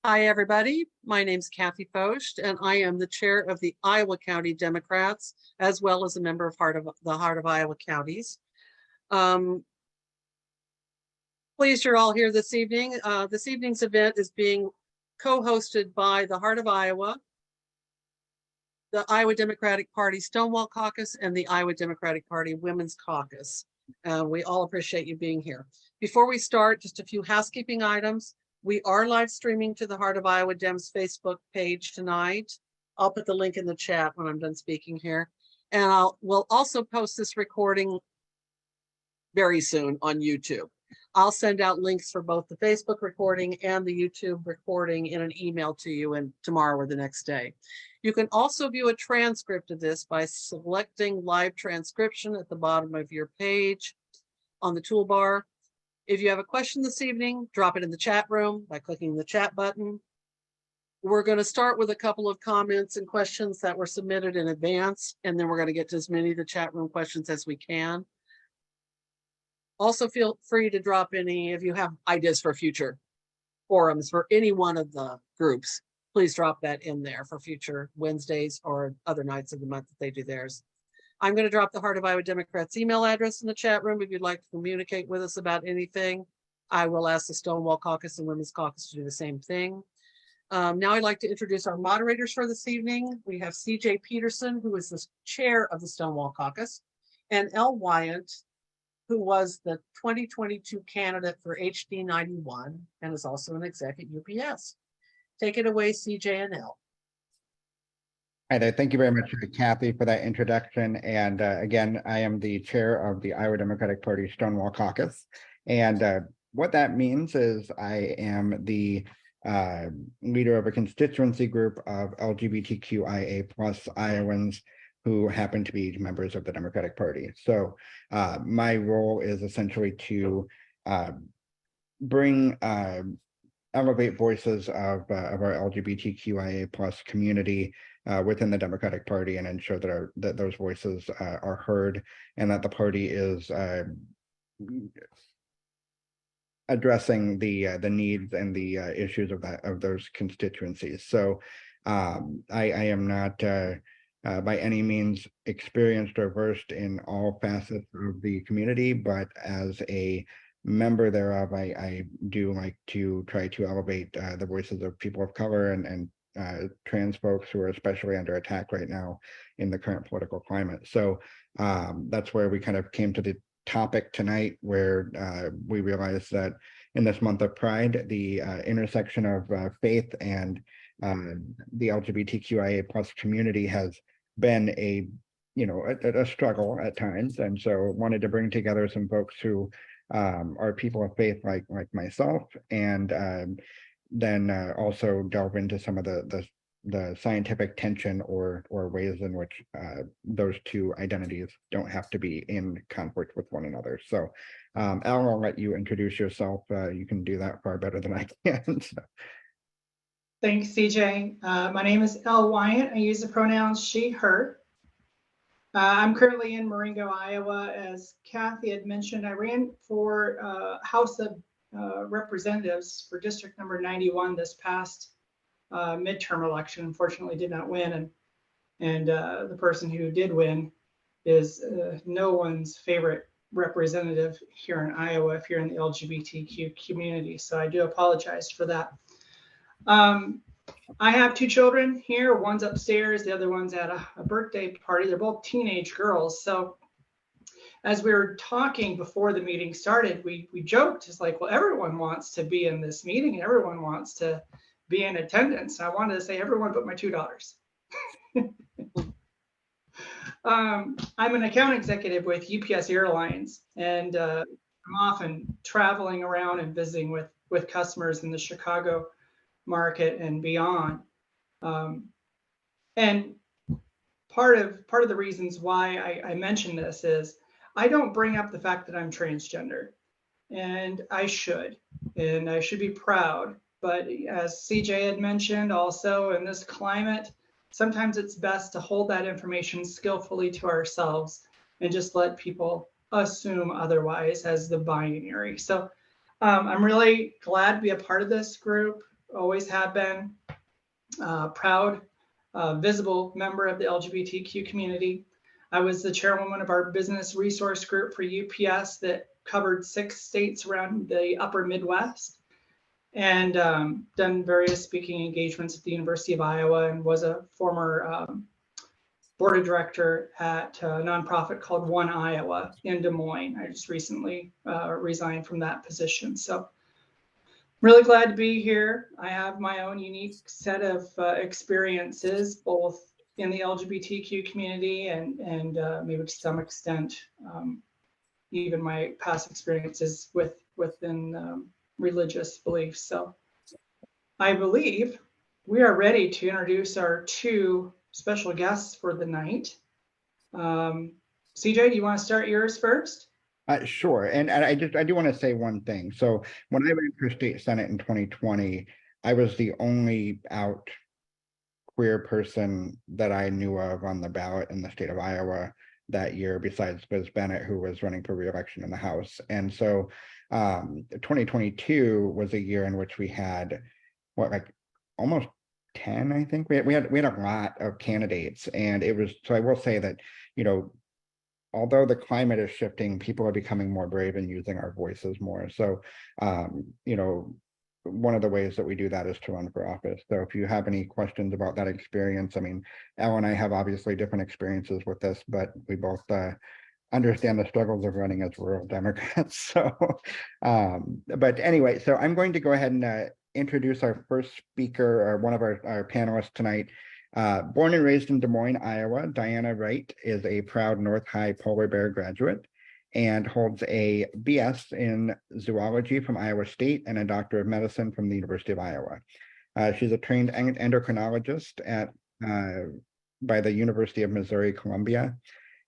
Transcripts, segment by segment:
Hi, everybody. My name's Kathy Focht, and I am the chair of the Iowa County Democrats, as well as a member of the Heart of Iowa Counties. Pleased you're all here this evening. This evening's event is being co-hosted by the Heart of Iowa, the Iowa Democratic Party Stonewall Caucus, and the Iowa Democratic Party Women's Caucus. We all appreciate you being here. Before we start, just a few housekeeping items. We are live streaming to the Heart of Iowa Dems Facebook page tonight. I'll put the link in the chat when I'm done speaking here. And we'll also post this recording very soon on YouTube. I'll send out links for both the Facebook recording and the YouTube recording in an email to you tomorrow or the next day. You can also view a transcript of this by selecting live transcription at the bottom of your page on the toolbar. If you have a question this evening, drop it in the chat room by clicking the chat button. We're going to start with a couple of comments and questions that were submitted in advance, and then we're going to get to as many of the chat room questions as we can. Also, feel free to drop any, if you have ideas for future forums for any one of the groups, please drop that in there for future Wednesdays or other nights of the month that they do theirs. I'm going to drop the Heart of Iowa Democrats email address in the chat room if you'd like to communicate with us about anything. I will ask the Stonewall Caucus and Women's Caucus to do the same thing. Now I'd like to introduce our moderators for this evening. We have CJ Peterson, who is the chair of the Stonewall Caucus, and L. Wyatt, who was the 2022 candidate for HD 91 and is also an exec at UPS. Take it away, CJ and L. Hi there. Thank you very much, Kathy, for that introduction. And again, I am the chair of the Iowa Democratic Party Stonewall Caucus. And what that means is I am the leader of a constituency group of LGBTQIA plus Iowans who happen to be members of the Democratic Party. So my role is essentially to elevate voices of our LGBTQIA plus community within the Democratic Party and ensure that those voices are heard and that the party is addressing the needs and the issues of those constituencies. So I am not by any means experienced or versed in all facets of the community, but as a member thereof, I do like to try to elevate the voices of people of color and trans folks who are especially under attack right now in the current political climate. So that's where we kind of came to the topic tonight, where we realized that in this month of Pride, the intersection of faith and the LGBTQIA plus community has been a struggle at times, and so wanted to bring together some folks who are people of faith like myself, and then also delve into some of the scientific tension or ways in which those two identities don't have to be in conflict with one another. So Al, I'll let you introduce yourself. You can do that far better than I can. So. Thanks, CJ. My name is L. Wyatt. I use the pronouns she, her. I'm currently in Marengo, Iowa. As Kathy had mentioned, I ran for House of Representatives for District number 91 this past midterm election. Unfortunately, did not win, and the person who did win is no one's favorite representative here in Iowa if you're in the LGBTQ community. So I do apologize for that. I have two children here. One's upstairs, the other one's at a birthday party. They're both teenage girls. So as we were talking before the meeting started, we joked, it's like, well, everyone wants to be in this meeting and everyone wants to be in attendance. I wanted to say everyone but my two daughters. I'm an account executive with UPS Airlines, and I'm often traveling around and visiting with customers in the Chicago market and beyond. And part of the reasons why I mention this is I don't bring up the fact that I'm transgender, and I should be proud. But as CJ had mentioned, also in this climate, sometimes it's best to hold that information skillfully to ourselves and just let people assume otherwise as the binary. So I'm really glad to be a part of this group. always have been, proud, visible member of the LGBTQ community. I was the chairwoman of our business resource group for UPS that covered 6 states around the upper Midwest, and done various speaking engagements at the University of Iowa, and was a former board of director at a nonprofit called One Iowa in Des Moines. I just recently resigned from that position. So really glad to be here. I have my own unique set of experiences, both in the LGBTQ community and maybe to some extent, even my past experiences within religious beliefs. So I believe we are ready to introduce our 2 special guests for the night. CJ, do you want to start yours first? Sure. And I do want to say one thing. So when I ran for state senate in 2020, I was the only out queer person that I knew of on the ballot in the state of Iowa that year, besides Liz Bennett, who was running for re-election in the House. And so 2022 was a year in which we had almost 10, I think. We had a lot of candidates, and it was, so I will say that, although the climate is shifting, people are becoming more brave and using our voices more. So, one of the ways that we do that is to run for office. So if you have any questions about that experience, I mean, Elle and I have obviously different experiences with this, but we both understand the struggles of running as rural Democrats. So, but anyway, so I'm going to go ahead and introduce our first speaker, or one of our panelists tonight. Born and raised in Des Moines, Iowa, Diana Wright is a proud North High Polar Bear graduate and holds a BS in zoology from Iowa State and a Doctor of Medicine from the University of Iowa. She's a trained endocrinologist by the University of Missouri, Columbia,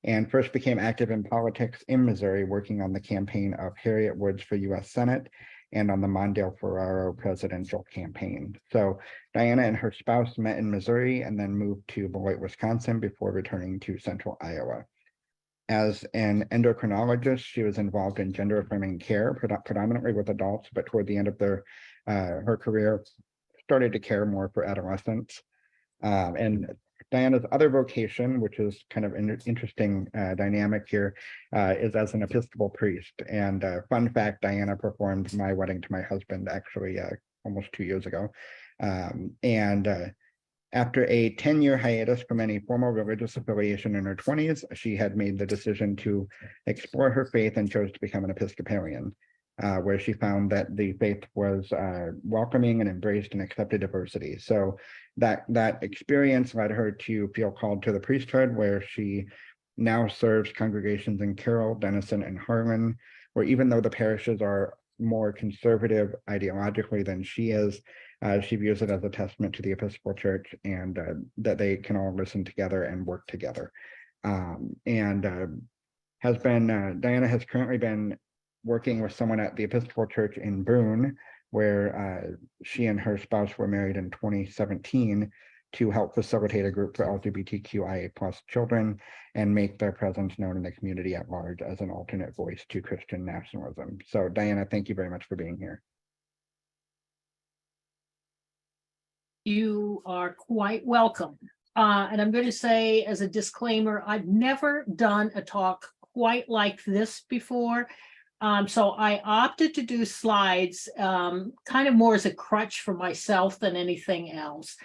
and first became active in politics in Missouri, working on the campaign of Harriet Woods for U.S. Senate and on the Mondale Ferraro presidential campaign. So Diana and her spouse met in Missouri and then moved to Beloit, Wisconsin before returning to central Iowa. As an endocrinologist, she was involved in gender-affirming care, predominantly with adults, but toward the end of her career, started to care more for adolescents. And Diana's other vocation, which is kind of an interesting dynamic here, is as an Episcopal priest. And fun fact, Diana performed my wedding to my husband actually almost 2 years ago. After a 10-year hiatus from any formal religious affiliation in her 20s, she had made the decision to explore her faith and chose to become an Episcopalian, where she found that the faith was welcoming and embraced and accepted diversity. So that experience led her to feel called to the priesthood, where she now serves congregations in Carroll, Denison, and Harlan, where even though the parishes are more conservative ideologically than she is, she views it as a testament to the Episcopal Church and that they can all listen together and work together. Diana has currently been working with someone at the Episcopal Church in Boone, where she and her spouse were married in 2017 to help facilitate a group for LGBTQIA+ children and make their presence known in the community at large as an alternate voice to Christian nationalism. So Diana, thank you very much for being here. You are quite welcome. And I'm going to say as a disclaimer, I've never done a talk quite like this before. So I opted to do slides kind of more as a crutch for myself than anything else.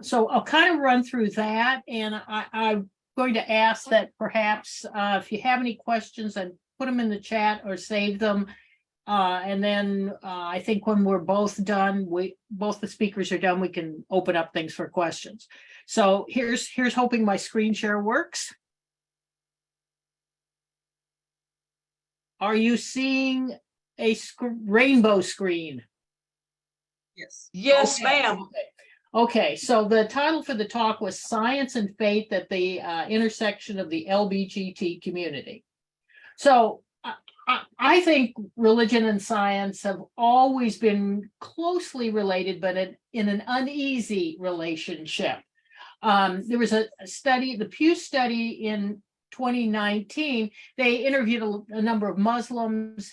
So I'll kind of run through that, and I'm going to ask that perhaps if you have any questions, then put them in the chat or save them. And then I think when we're both done, both the speakers are done, we can open up things for questions. So here's hoping my screen share works. Are you seeing a rainbow screen? Yes. Yes, Okay. ma'am. Okay, so the title for the talk was Science and Faith at the Intersection of the LGBT Community. So I think religion and science have always been closely related, but in an uneasy relationship. There was a study, the Pew study in 2019, they interviewed a number of Muslims,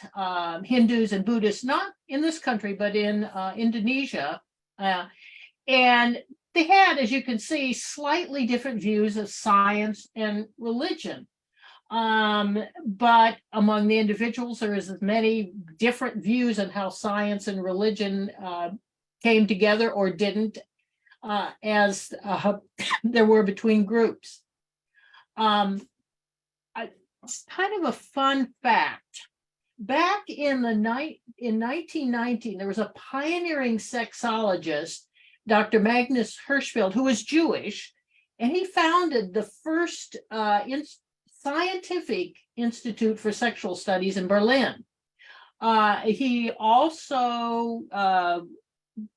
Hindus, and Buddhists, not in this country, but in Indonesia, And they had, as you can see, slightly different views of science and religion. But among the individuals, there is as many different views on how science and religion came together or didn't, as there were between groups. It's kind of a fun fact. Back in 1919, there was a pioneering sexologist, Dr. Magnus Hirschfeld, who was Jewish, and he founded the first scientific institute for sexual studies in Berlin. He also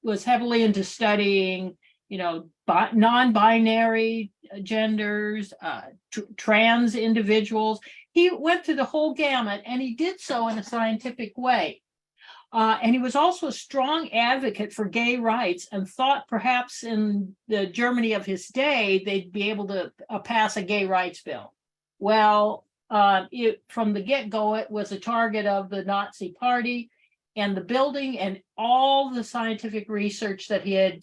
was heavily into studying, non-binary genders, trans individuals. He went through the whole gamut, and he did so in a scientific way. And he was also a strong advocate for gay rights and thought perhaps in the Germany of his day, they'd be able to pass a gay rights bill. Well, from the get-go, it was a target of the Nazi Party, and the building and all the scientific research that he had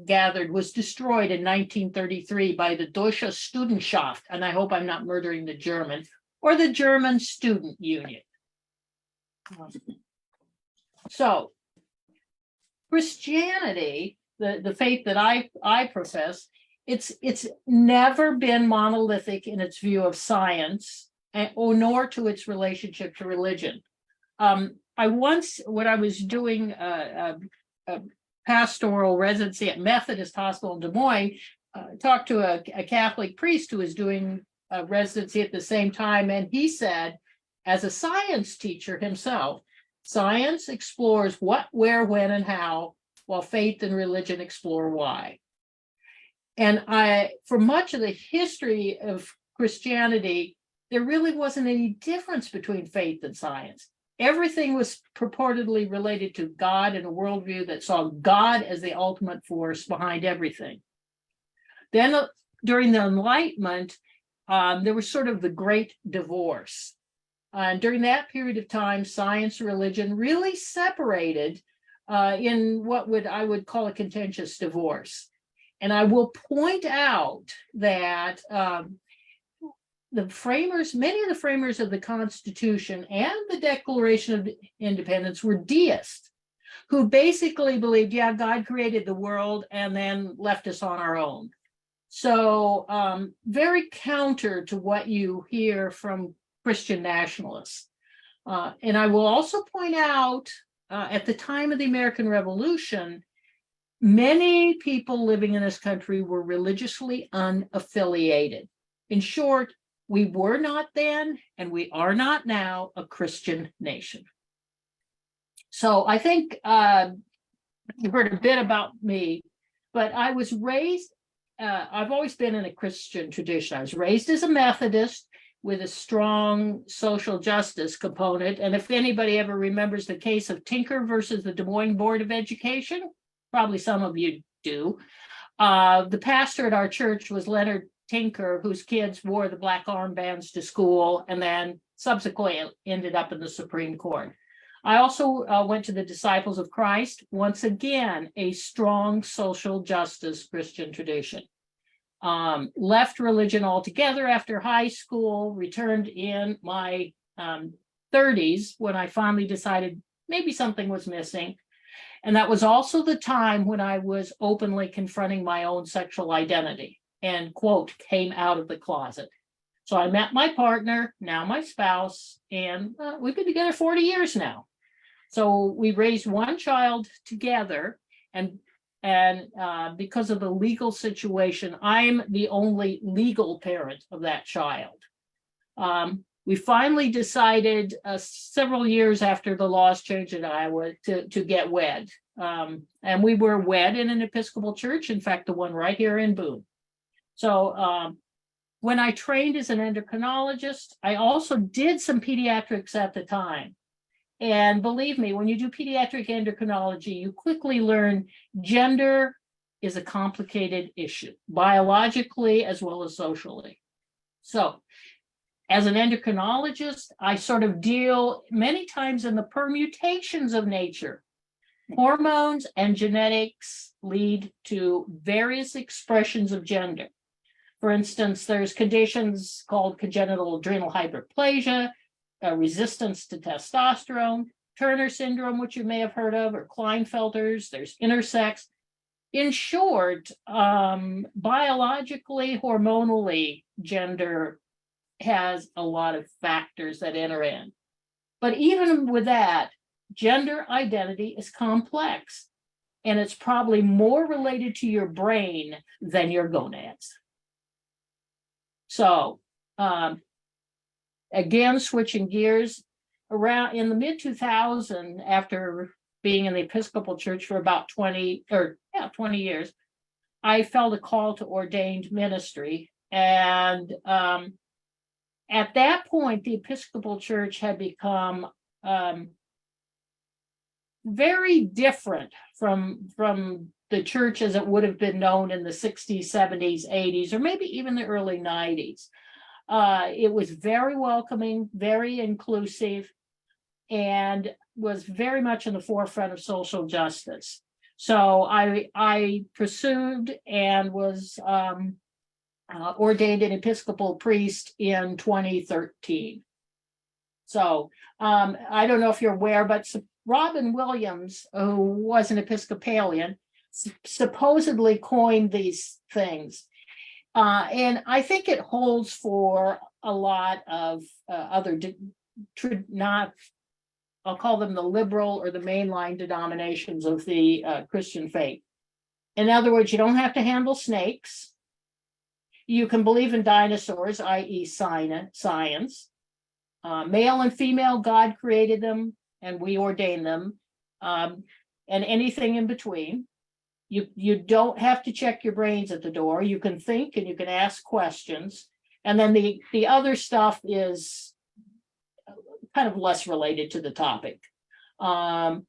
gathered was destroyed in 1933 by the Deutsche Studentenschaft, and I hope I'm not murdering the German, or the German Student Union. So Christianity, the faith that I profess, it's never been monolithic in its view of science, or nor to its relationship to religion. When I was doing a pastoral residency at Methodist Hospital in Des Moines, talked to a Catholic priest who was doing a residency at the same time, and he said, as a science teacher himself, science explores what, where, when, and how, while faith and religion explore why. And for much of the history of Christianity, there really wasn't any difference between faith and science. Everything was purportedly related to God and a worldview that saw God as the ultimate force behind everything. Then during the Enlightenment, there was sort of the great divorce. And during that period of time, science and religion really separated in what I would call a contentious divorce. And I will point out that many of the framers of the Constitution and the Declaration of Independence were deists who basically believed, yeah, God created the world and then left us on our own. So very counter to what you hear from Christian nationalists. And I will also point out, at the time of the American Revolution, many people living in this country were religiously unaffiliated. In short, we were not then, and we are not now, a Christian nation. So I think you've heard a bit about me, but I was raised, I've always been in a Christian tradition. I was raised as a Methodist with a strong social justice component. And if anybody ever remembers the case of Tinker versus the Des Moines Board of Education, probably some of you do. The pastor at our church was Leonard Tinker, whose kids wore the black armbands to school and then subsequently ended up in the Supreme Court. I also went to the Disciples of Christ, once again, a strong social justice Christian tradition. Left religion altogether after high school, returned in my 30s when I finally decided maybe something was missing. And that was also the time when I was openly confronting my own sexual identity and, quote, came out of the closet. So I met my partner, now my spouse, and we've been together 40 years now. So we raised one child together, and because of the legal situation, I'm the only legal parent of that child. We finally decided several years after the laws changed in Iowa to get wed. And we were wed in an Episcopal church, in fact, the one right here in Boone. So when I trained as an endocrinologist, I also did some pediatrics at the time. And believe me, when you do pediatric endocrinology, you quickly learn gender is a complicated issue, biologically as well as socially. So as an endocrinologist, I sort of deal many times in the permutations of nature. Hormones and genetics lead to various expressions of gender. For instance, there's conditions called congenital adrenal hyperplasia, resistance to testosterone, Turner syndrome, which you may have heard of, or Klinefelter's, there's intersex. In short, biologically, hormonally, gender has a lot of factors that enter in. But even with that, gender identity is complex, and it's probably more related to your brain than your gonads. So, again, switching gears, around in the mid-2000s, after being in the Episcopal Church for about 20 years, I felt a call to ordained ministry. And at that point, the Episcopal Church had become very different from the church as it would have been known in the 60s, 70s, 80s, or maybe even the early 90s. It was very welcoming, very inclusive, and was very much in the forefront of social justice. So I pursued and was ordained an Episcopal priest in 2013. So I don't know if you're aware, but Robin Williams, who was an Episcopalian, supposedly coined these things. And I think it holds for a lot of other, I'll call them the liberal or the mainline denominations of the Christian faith. In other words, you don't have to handle snakes. You can believe in dinosaurs, i.e. science. Male and female, God created them and we ordain them, and anything in between. You don't have to check your brains at the door. You can think and you can ask questions. And then the other stuff is kind of less related to the topic. But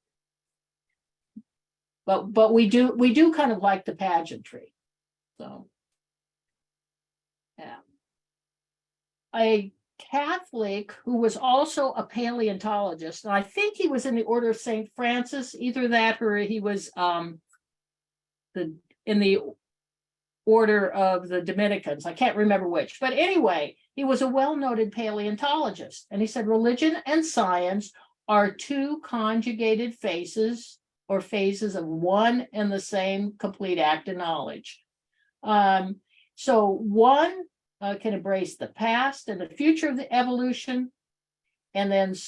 we do kind of like the pageantry. So yeah. A Catholic who was also a paleontologist, and I think he was in the Order of St. Francis, either that or he was in the Order of the Dominicans. I can't remember which, but anyway, he was a well-noted paleontologist, and he said religion and science are two conjugated faces or phases of one and the same complete act of knowledge. So one can embrace the past and the future of the evolution, and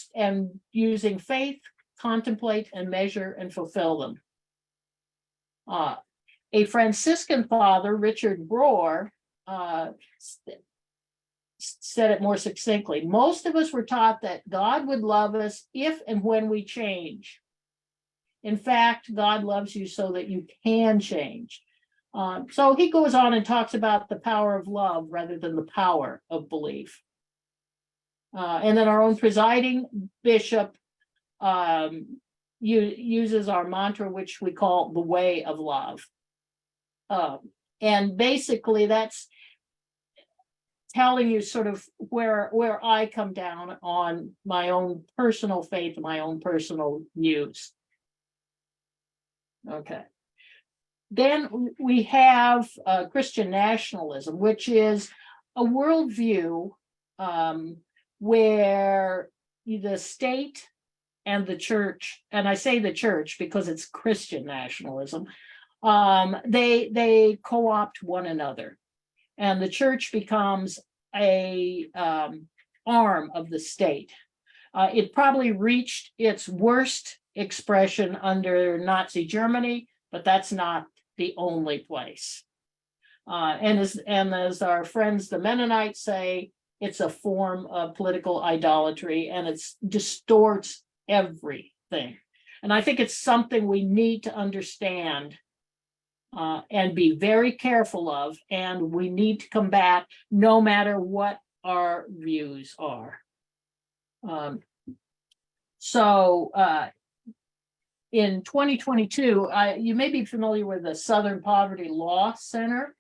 using faith, contemplate and measure and fulfill them. A Franciscan father, Richard Rohr, said it more succinctly. Most of us were taught that God would love us if and when we change. In fact, God loves you so that you can change. So he goes on and talks about the power of love rather than the power of belief. And then our own presiding bishop uses our mantra, which we call the way of love. And basically that's telling you sort of where I come down on my own personal faith, my own personal views. Okay. Then we have Christian nationalism, which is a worldview where the state and the church, and I say the church because it's Christian nationalism, they co-opt one another, and the church becomes a arm of the state. It probably reached its worst expression under Nazi Germany, but that's not the only place. And as our friends the Mennonites say, it's a form of political idolatry, and it distorts everything. And I think it's something we need to understand and be very careful of, and we need to combat no matter what our views are. In 2022, you may be familiar with the Southern Poverty Law Center,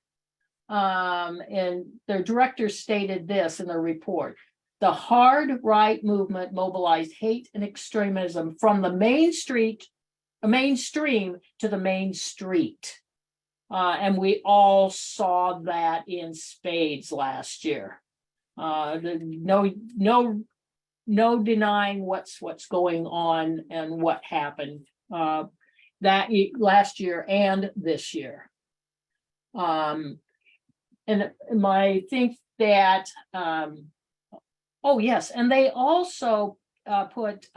and their director stated this in their report: the hard right movement mobilized hate and extremism from the main street mainstream to the main street. And we all saw that in spades last year. No denying what's going on and what happened that last year and this year. And I think that oh yes, and they also put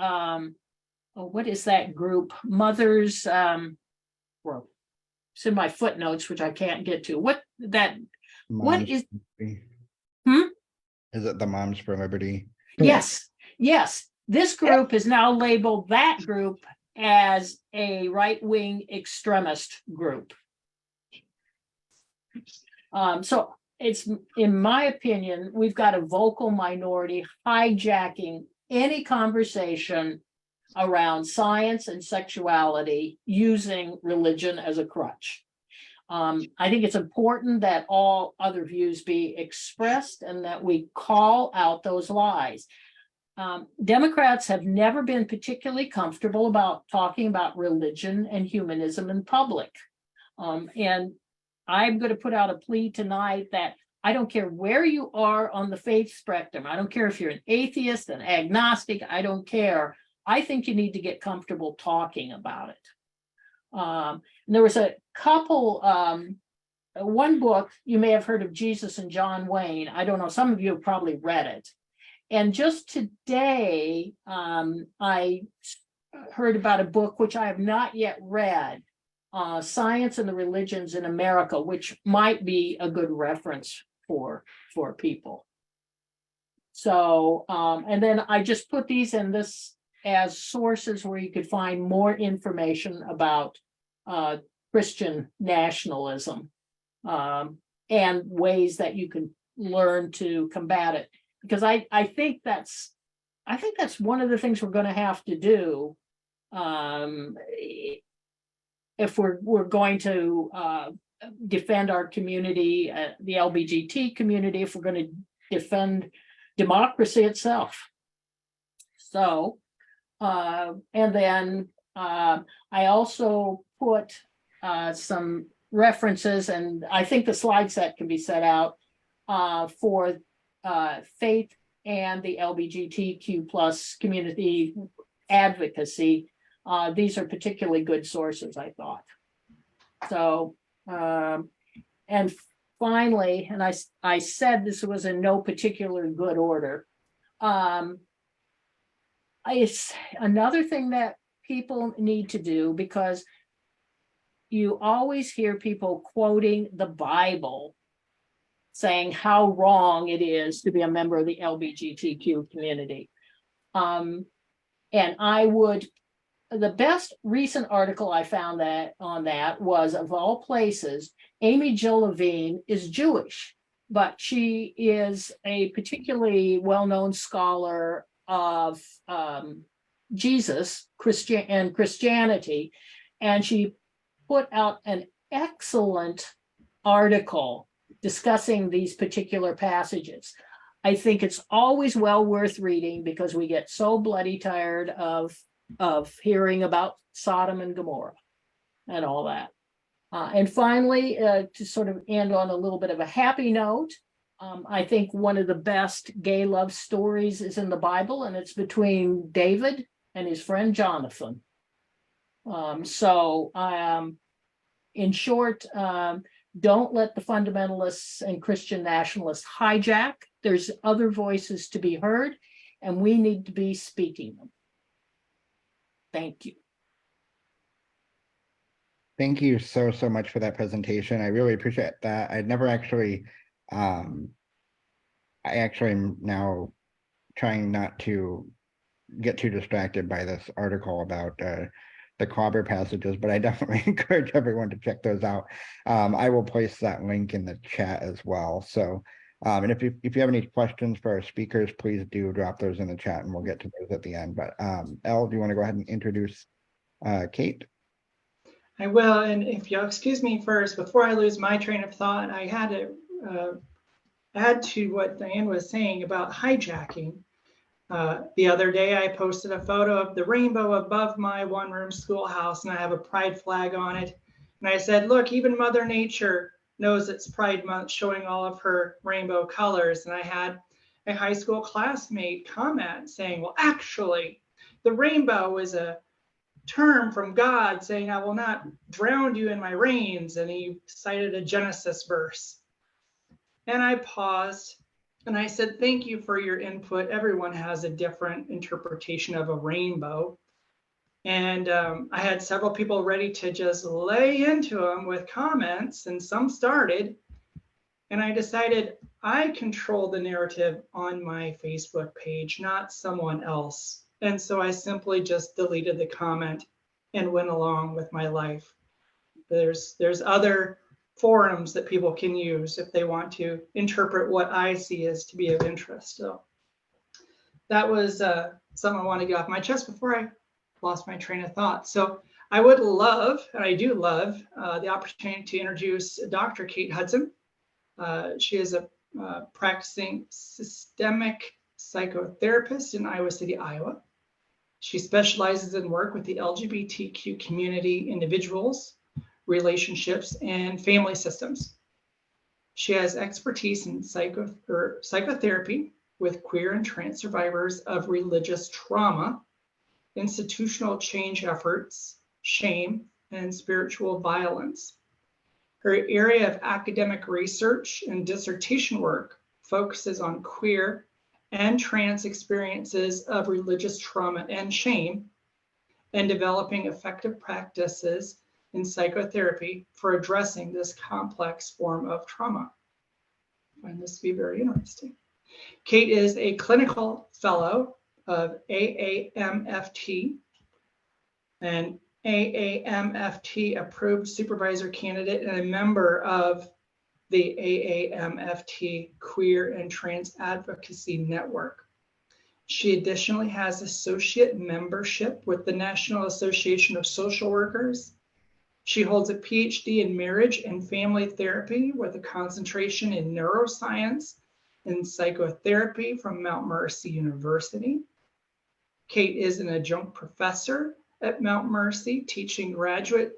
what is that group? Mothers, well, it's in my footnotes, which I can't get to. What Moms is? for Liberty. Hmm? Is it the Moms for Liberty? Yes. This group is now labeled that group as a right-wing extremist group. So it's, in my opinion, we've got a vocal minority hijacking any conversation around science and sexuality using religion as a crutch. I think it's important that all other views be expressed and that we call out those lies. Democrats have never been particularly comfortable about talking about religion and humanism in public. And I'm going to put out a plea tonight that I don't care where you are on the faith spectrum. I don't care if you're an atheist, an agnostic, I don't care. I think you need to get comfortable talking about it. And there was a couple, one book, you may have heard of Jesus and John Wayne. I don't know, some of you have probably read it. And just today, I heard about a book which I have not yet read, Science and the Religions in America, which might be a good reference for people. So, and then I just put these in this as sources where you could find more information about Christian nationalism and ways that you can learn to combat it. Because I think that's one of the things we're going to have to do if we're going to defend our community, the LGBT community, if we're going to defend democracy itself. So, and then I also put some references, and I think the slide set can be set out for faith and the LGBTQ plus community advocacy. These are particularly good sources, I thought. So, and finally, and I said this was in no particular good order. It's another thing that people need to do, because you always hear people quoting the Bible saying how wrong it is to be a member of the LGBTQ community. And the best recent article I found on that was, of all places, Amy Jill Levine is Jewish, but she is a particularly well-known scholar of Jesus, and Christianity, and she put out an excellent article discussing these particular passages. I think it's always well worth reading because we get so bloody tired of hearing about Sodom and Gomorrah and all that. And finally, to sort of end on a little bit of a happy note, I think one of the best gay love stories is in the Bible, and it's between David and his friend Jonathan. In short, don't let the fundamentalists and Christian nationalists hijack. There's other voices to be heard, and we need to be speaking them. Thank you. Thank you so much for that presentation. I really appreciate that. I'd never actually, I actually am now trying not to get too distracted by this article about the clobber passages, but I definitely encourage everyone to check those out. I will place that link in the chat as well. So, and if you have any questions for our speakers, please do drop those in the chat and we'll get to those at the end. But Elle, do you want to go ahead and introduce Kait? I will, and if you'll excuse me first, before I lose my train of thought, I had to add to what Diane was saying about hijacking. The other day, I posted a photo of the rainbow above my one-room schoolhouse, and I have a pride flag on it. And I said, look, even Mother Nature knows it's Pride Month, showing all of her rainbow colors. And I had a high school classmate comment saying, well, actually, the rainbow is a term from God saying, I will not drown you in my rains. And he cited a Genesis verse. And I paused and I said, thank you for your input. Everyone has a different interpretation of a rainbow. And I had several people ready to just lay into him with comments, and some started. And I decided I control the narrative on my Facebook page, not someone else. And so I simply just deleted the comment and went along with my life. There's other forums that people can use if they want to interpret what I see as to be of interest. So that was something I want to get off my chest before I lost my train of thought. So I would love, and I do love, the opportunity to introduce Dr. Kait Hutson. She is a practicing systemic psychotherapist in Iowa City, Iowa. She specializes in work with the LGBTQ community, individuals, relationships, and family systems. She has expertise in psychotherapy with queer and trans survivors of religious trauma, institutional change efforts, shame, and spiritual violence. Her area of academic research and dissertation work focuses on queer and trans experiences of religious trauma and shame, and developing effective practices in psychotherapy for addressing this complex form of trauma. I find this to be very interesting. Kait is a clinical fellow of AAMFT, and AAMFT approved supervisor candidate and a member of the AAMFT Queer and Trans Advocacy Network. She additionally has associate membership with the National Association of Social Workers. She holds a PhD in marriage and family therapy with a concentration in neuroscience and psychotherapy from Mount Mercy University. Kait is an adjunct professor at Mount Mercy, teaching graduate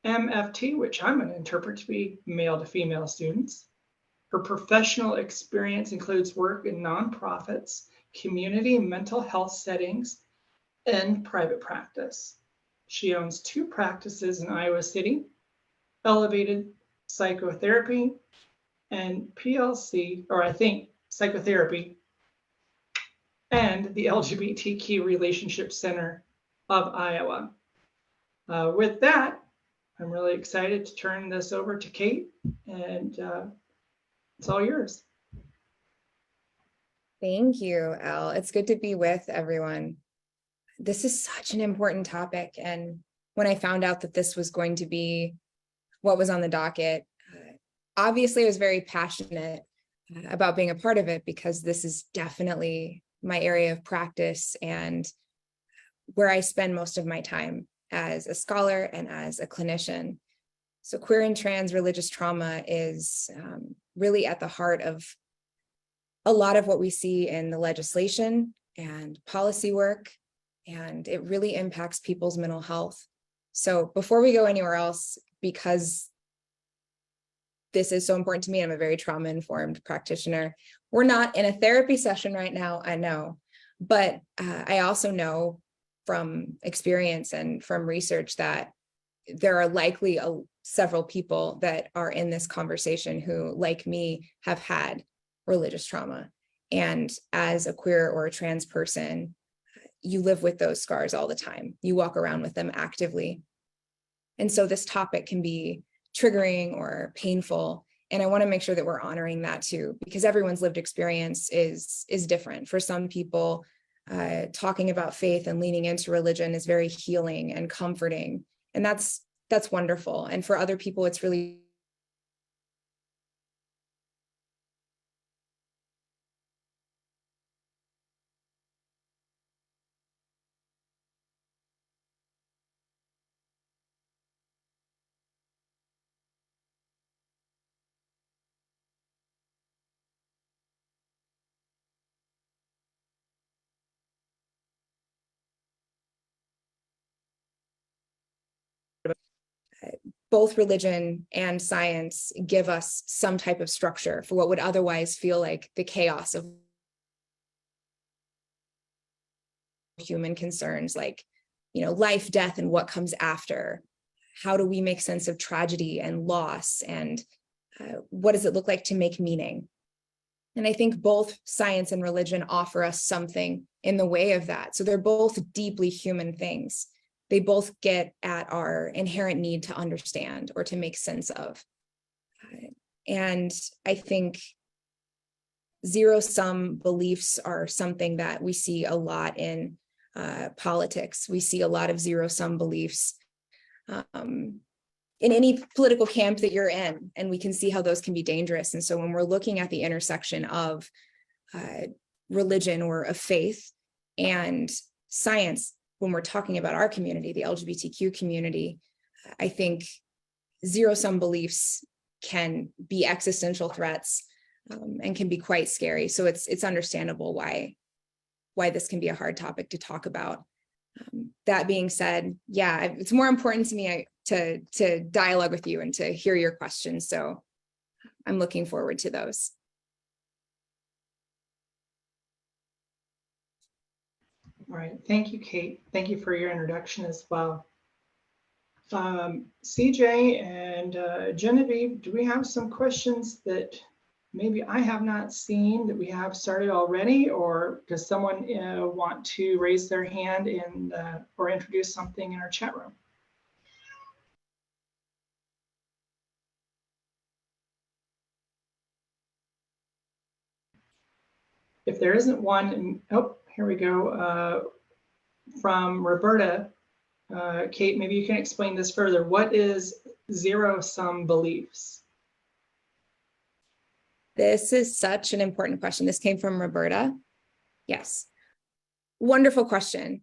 MFT, which I'm going to interpret to be male to female students. Her professional experience includes work in nonprofits, community and mental health settings, and private practice. She owns 2 practices in Iowa City, Elevated Psychotherapy and PLC, or I think Psychotherapy, and the LGBTQ Relationship Center of Iowa. With that, I'm really excited to turn this over to Kait, and it's all yours. Thank you, Elle. It's good to be with everyone. This is such an important topic. And when I found out that this was going to be what was on the docket, obviously I was very passionate about being a part of it, because this is definitely my area of practice and where I spend most of my time as a scholar and as a clinician. So queer and trans religious trauma is really at the heart of a lot of what we see in the legislation and policy work, and it really impacts people's mental health. So before we go anywhere else, because this is so important to me, I'm a very trauma-informed practitioner. We're not in a therapy session right now, I know, but I also know from experience and from research that there are likely several people that are in this conversation who, like me, have had religious trauma. And as a queer or a trans person, you live with those scars all the time. You walk around with them actively. And so this topic can be triggering or painful. And I want to make sure that we're honoring that too, because everyone's lived experience is different. For some people, talking about faith and leaning into religion is very healing and comforting. And that's wonderful. And for other people, it's really both religion and science give us some type of structure for what would otherwise feel like the chaos of human concerns, like, you know, life, death, and what comes after. How do we make sense of tragedy and loss? And what does it look like to make meaning? And I think both science and religion offer us something in the way of that. So they're both deeply human things. They both get at our inherent need to understand or to make sense of. And I think zero-sum beliefs are something that we see a lot in politics. We see a lot of zero-sum beliefs in any political camp that you're in, and we can see how those can be dangerous. And so when we're looking at the intersection of religion or of faith and science, when we're talking about our community, the LGBTQ community, I think zero-sum beliefs can be existential threats and can be quite scary. So it's understandable why this can be a hard topic to talk about. That being said, yeah, it's more important to me to dialogue with you and to hear your questions. So I'm looking forward to those. All right, thank you, Kate. Thank you for your introduction as well. CJ and Genevieve, do we have some questions that maybe I have not seen that we have started already, or does someone want to raise their hand and or introduce something in our chat room? If there isn't one, oh, here we go. From Roberta, Kate, maybe you can explain this further. What is zero-sum beliefs? This is such an important question. This came from Roberta. Yes. Wonderful question.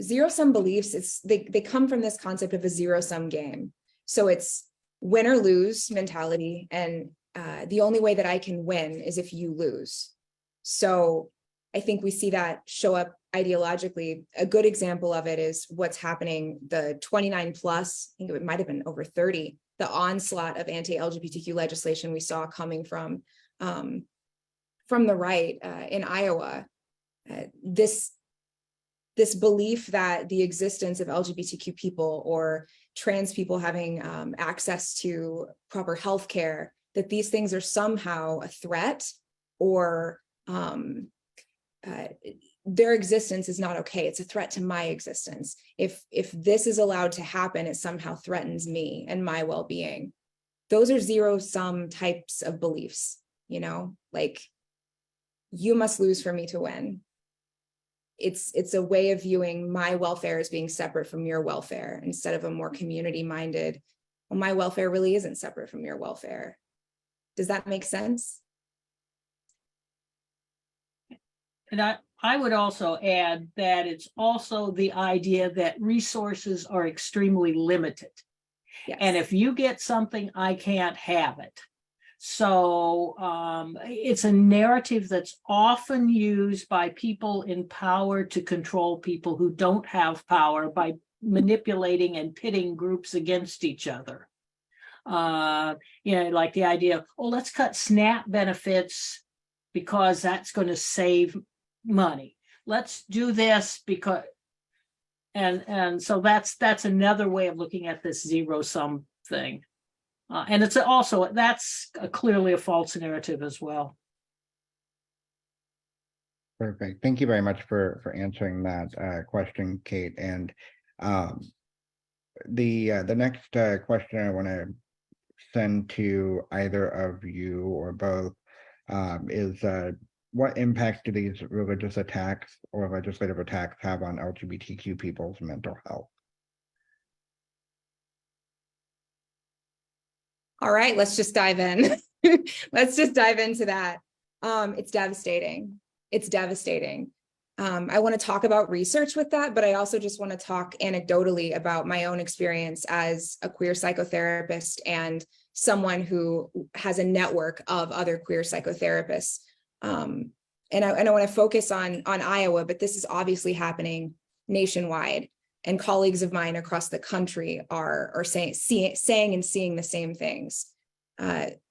Zero-sum beliefs, they come from this concept of a zero-sum game. So it's win or lose mentality. And the only way that I can win is if you lose. So I think we see that show up ideologically. A good example of it is what's happening, the 29 plus, I think it might have been over 30, the onslaught of anti-LGBTQ legislation we saw coming from the right in Iowa. This belief that the existence of LGBTQ people or trans people having access to proper health care, that these things are somehow a threat, or their existence is not okay. It's a threat to my existence. If this is allowed to happen, it somehow threatens me and my well-being. Those are zero-sum types of beliefs, you know, like you must lose for me to win. It's a way of viewing my welfare as being separate from your welfare instead of a more community-minded, well, my welfare really isn't separate from your welfare. Does that make sense? And I would also add that it's also the idea that resources are extremely limited. Yes. And if you get something, I can't have it. So it's a narrative that's often used by people in power to control people who don't have power by manipulating and pitting groups against each other. You know, like the idea of, oh, let's cut SNAP benefits because that's going to save money. Let's do this because, and so that's another way of looking at this zero-sum thing. And it's also, that's clearly a false narrative as well. Perfect. Thank you very much for answering that question, Kate. And the next question I want to send to either of you or both is what impact do these religious attacks or legislative attacks have on LGBTQ people's mental health? All right, let's just dive in. Let's just dive into that. It's devastating. It's devastating. I want to talk about research with that, but I also just want to talk anecdotally about my own experience as a queer psychotherapist and someone who has a network of other queer psychotherapists. And I want to focus on Iowa, but this is obviously happening nationwide. and colleagues of mine across the country are saying and seeing the same things.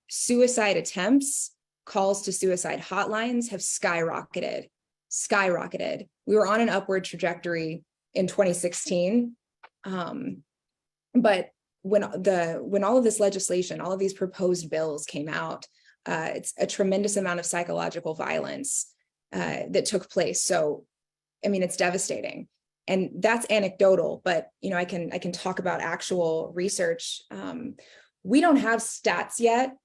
Suicide attempts, calls to suicide hotlines have skyrocketed. We were on an upward trajectory in 2016. But when all of this legislation, all of these proposed bills came out, it's a tremendous amount of psychological violence that took place. So, I mean, it's devastating. And that's anecdotal, but I can talk about actual research. We don't have stats yet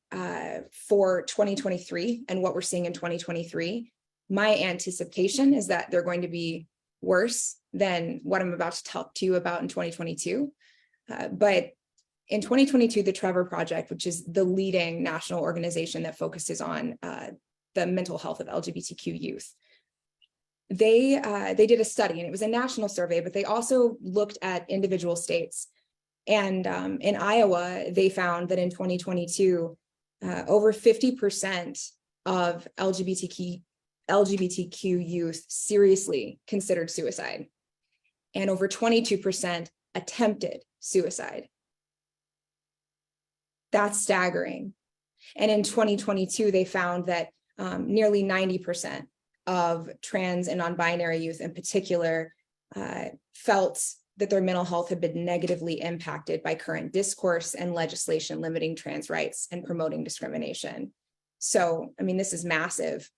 for 2023 and what we're seeing in 2023. My anticipation is that they're going to be worse than what I'm about to talk to you about in 2022. But in 2022, the Trevor Project, which is the leading national organization that focuses on the mental health of LGBTQ youth, they did a study, and it was a national survey, but they also looked at individual states. And in Iowa, they found that in 2022, over 50% of LGBTQ youth seriously considered suicide, and over 22% attempted suicide. That's staggering. And in 2022, they found that nearly 90% of trans and non-binary youth in particular felt that their mental health had been negatively impacted by current discourse and legislation limiting trans rights and promoting discrimination. So, I mean, this is massive,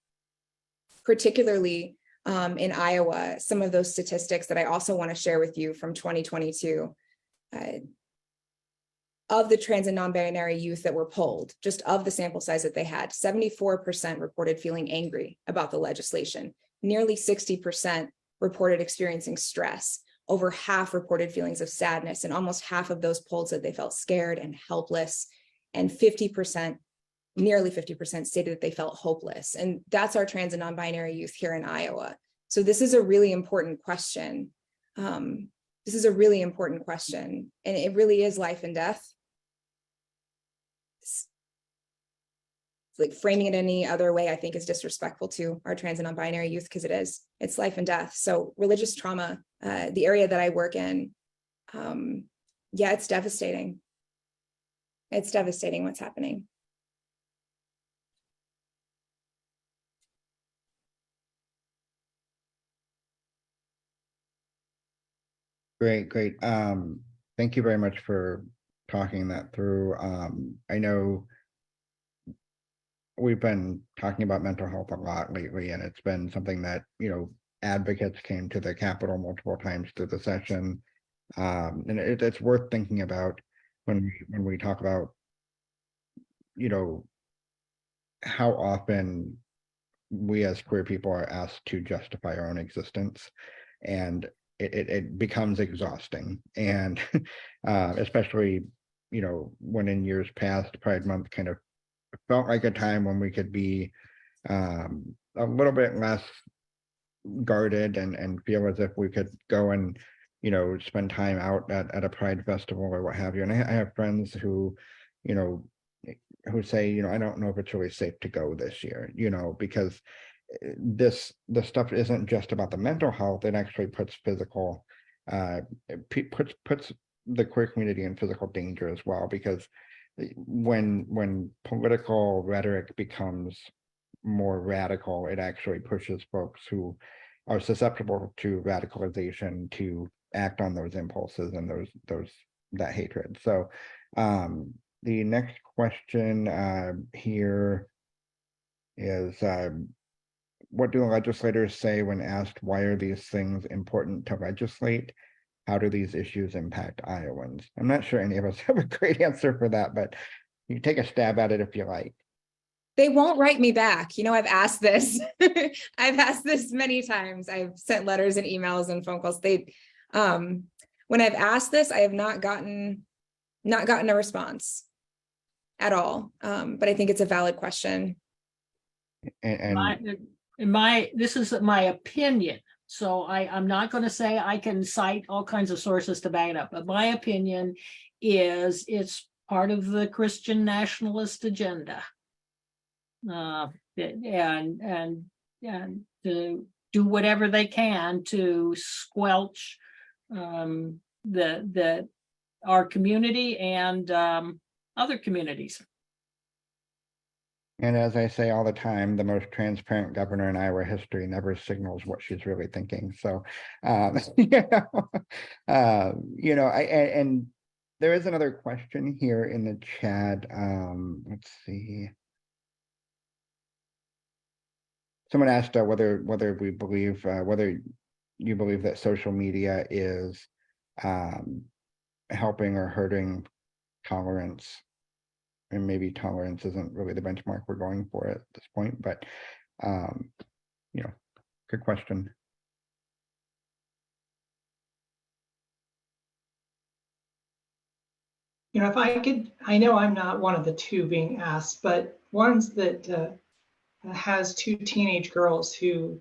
particularly in Iowa. Some of those statistics that I also want to share with you from 2022, of the trans and non-binary youth that were polled, just of the sample size that they had, 74% reported feeling angry about the legislation. Nearly 60% reported experiencing stress. Over half reported feelings of sadness, and almost half of those polled said they felt scared and helpless. And 50%, nearly 50% stated that they felt hopeless. And that's our trans and non-binary youth here in Iowa. So this is a really important question. This is a really important question, and it really is life and death. It's like framing it any other way, I think, is disrespectful to our trans and non-binary youth, because it's life and death. So religious trauma, the area that I work in, yeah, it's devastating. It's devastating what's happening. Great. Thank you very much for talking that through. I know we've been talking about mental health a lot lately, and it's been something that, advocates came to the Capitol multiple times through the session. And it's worth thinking about when we talk about, how often we as queer people are asked to justify our own existence, and it becomes exhausting. And especially, when in years past, Pride Month kind of felt like a time when we could be a little bit less guarded and feel as if we could go and spend time out at a Pride festival or what have you. And I have friends who who say, I don't know if it's really safe to go this year, because the stuff isn't just about the mental health. It actually puts physical puts the queer community in physical danger as well, because when political rhetoric becomes more radical, it actually pushes folks who are susceptible to radicalization to act on those impulses and that hatred. So the next question here is, what do legislators say when asked why are these things important to legislate? How do these issues impact Iowans? I'm not sure any of us have a great answer for that, but you take a stab at it if you like. They won't write me back. I've asked this. I've asked this many times. I've sent letters and emails and phone calls. When I've asked this, I have not gotten a response at all. But I think it's a valid question. And this is my opinion. So I'm not going to say I can cite all kinds of sources to back it up, but my opinion is it's part of the Christian nationalist agenda. And to do whatever they can to squelch our community and other communities. And as I say all the time, the most transparent governor in Iowa history never signals what she's really thinking. So, and there is another question here in the chat. Let's see. Someone asked whether we believe whether you believe that social media is helping or hurting tolerance. And maybe tolerance isn't really the benchmark we're going for at this point, but good question. If I could, I know I'm not one of the two being asked, but ones that has two teenage girls who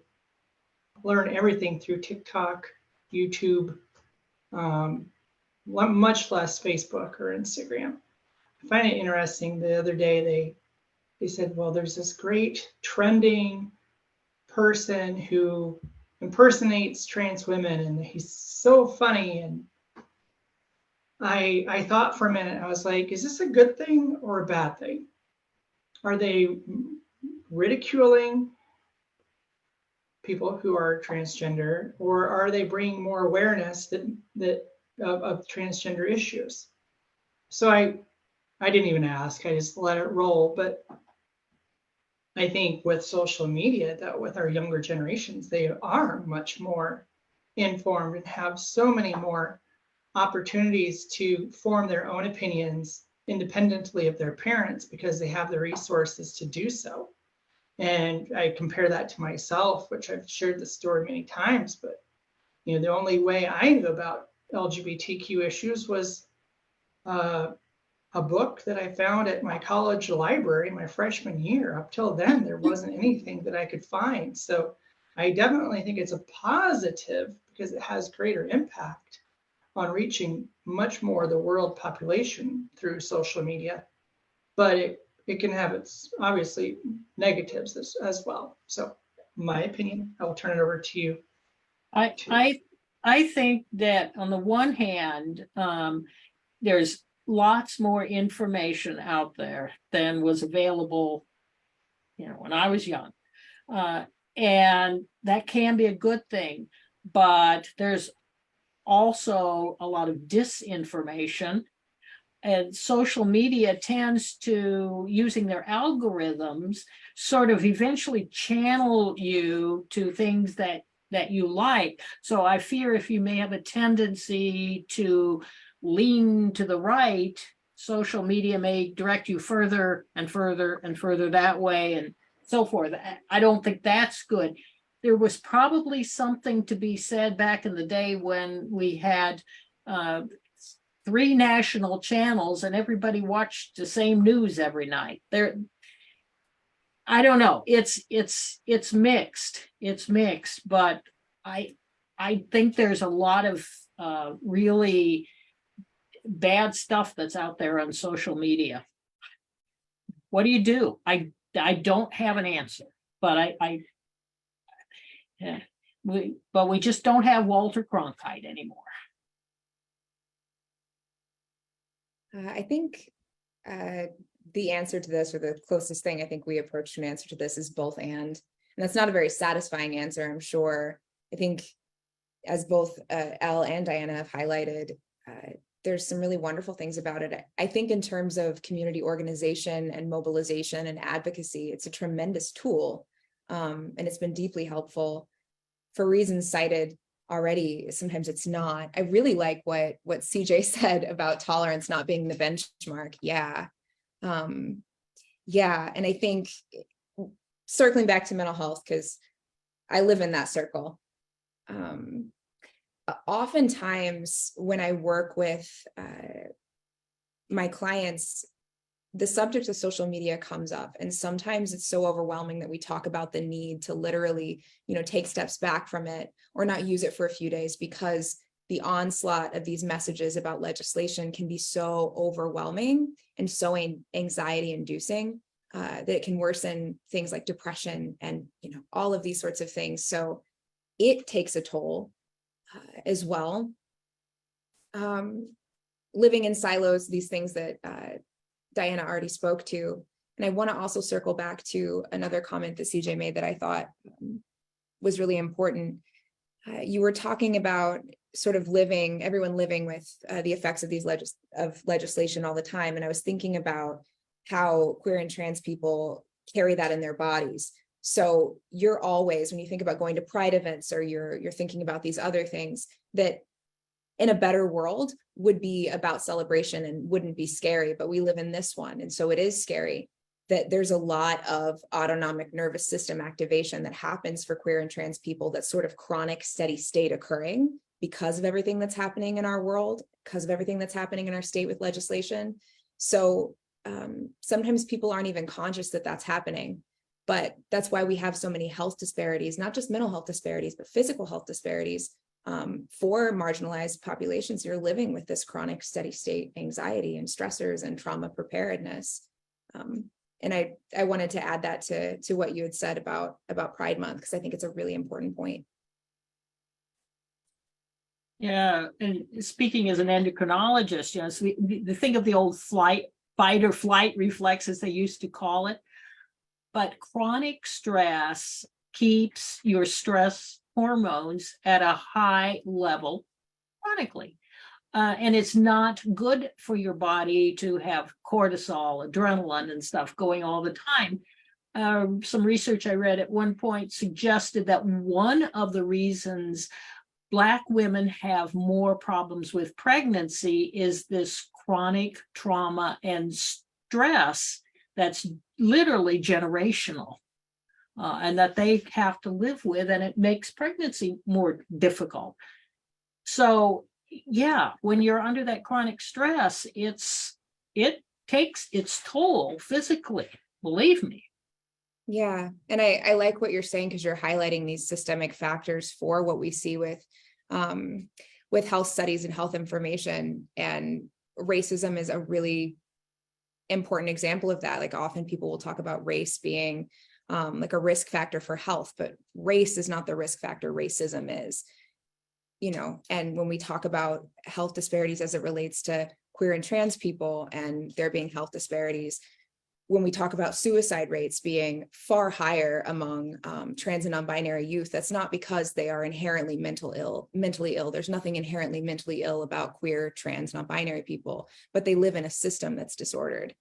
learn everything through TikTok, YouTube, much less Facebook or Instagram. I find it interesting. The other day they said, well, there's this great trending person who impersonates trans women and he's so funny. And I thought for a minute, I was like, is this a good thing or a bad thing? Are they ridiculing people who are transgender, or are they bringing more awareness of transgender issues? So I didn't even ask, I just let it roll. But I think with social media, that with our younger generations, they are much more informed and have so many more opportunities to form their own opinions independently of their parents because they have the resources to do so. And I compare that to myself, which I've shared the story many times, but the only way I knew about LGBTQ issues was a book that I found at my college library my freshman year. Up till then, there wasn't anything that I could find. So I definitely think it's a positive because it has greater impact on reaching much more of the world population through social media. But it can have its obviously negatives as well. So my opinion, I will turn it over to you. I think that on the one hand, there's lots more information out there than was available, when I was young. And that can be a good thing, but there's also a lot of disinformation. And social media tends to, using their algorithms, sort of eventually channel you to things that you like. So I fear if you may have a tendency to lean to the right, social media may direct you further and further and further that way and so forth. I don't think that's good. There was probably something to be said back in the day when we had 3 national channels and everybody watched the same news every night. I don't know. It's mixed. It's mixed, but I think there's a lot of really bad stuff that's out there on social media. What do you do? I don't have an answer, but we just don't have Walter Cronkite anymore. I think the answer to this, or the closest thing I think we approach to an answer to this, is both and that's not a very satisfying answer, I'm sure. I think as both Elle and Diana have highlighted, there's some really wonderful things about it. I think in terms of community organization and mobilization and advocacy, it's a tremendous tool, and it's been deeply helpful. For reasons cited already, sometimes it's not. I really like what CJ said about tolerance not being the benchmark. Yeah. And I think circling back to mental health, because I live in that circle. Oftentimes when I work with my clients, the subject of social media comes up, and sometimes it's so overwhelming that we talk about the need to literally, take steps back from it or not use it for a few days, because the onslaught of these messages about legislation can be so overwhelming and so anxiety inducing that it can worsen things like depression and, all of these sorts of things. So it takes a toll as well. living in silos, these things that Diana already spoke to. And I want to also circle back to another comment that CJ made that I thought was really important. You were talking about sort of everyone living with the effects of these legislation all the time. And I was thinking about how queer and trans people carry that in their bodies. So you're always, when you think about going to pride events, or you're thinking about these other things that in a better world would be about celebration and wouldn't be scary, but we live in this one. And so it is scary that there's a lot of autonomic nervous system activation that happens for queer and trans people, that's sort of chronic, steady state occurring because of everything that's happening in our world, because of everything that's happening in our state with legislation. So sometimes people aren't even conscious that that's happening, but that's why we have so many health disparities, not just mental health disparities, but physical health disparities for marginalized populations. You're living with this chronic steady state anxiety and stressors and trauma preparedness. And I wanted to add that to what you had said about Pride Month, because I think it's a really important point. Yeah, and speaking as an endocrinologist, so the thing of the old fight or flight reflex, as they used to call it, but chronic stress keeps your stress hormones at a high level chronically. And it's not good for your body to have cortisol, adrenaline, and stuff going all the time. Some research I read at one point suggested that one of the reasons Black women have more problems with pregnancy is this chronic trauma and stress that's literally generational, and that they have to live with, and it makes pregnancy more difficult. So yeah, when you're under that chronic stress, it takes its toll physically, believe me. Yeah, and I like what you're saying, because you're highlighting these systemic factors for what we see with health studies and health information, and racism is a really important example of that. Like, often people will talk about race being like a risk factor for health, but race is not the risk factor, racism is. And when we talk about health disparities as it relates to queer and trans people and there being health disparities, when we talk about suicide rates being far higher among trans and non-binary youth, that's not because they are inherently mentally ill. There's nothing inherently mentally ill about queer, trans, non-binary people, but they live in a system that's disordered.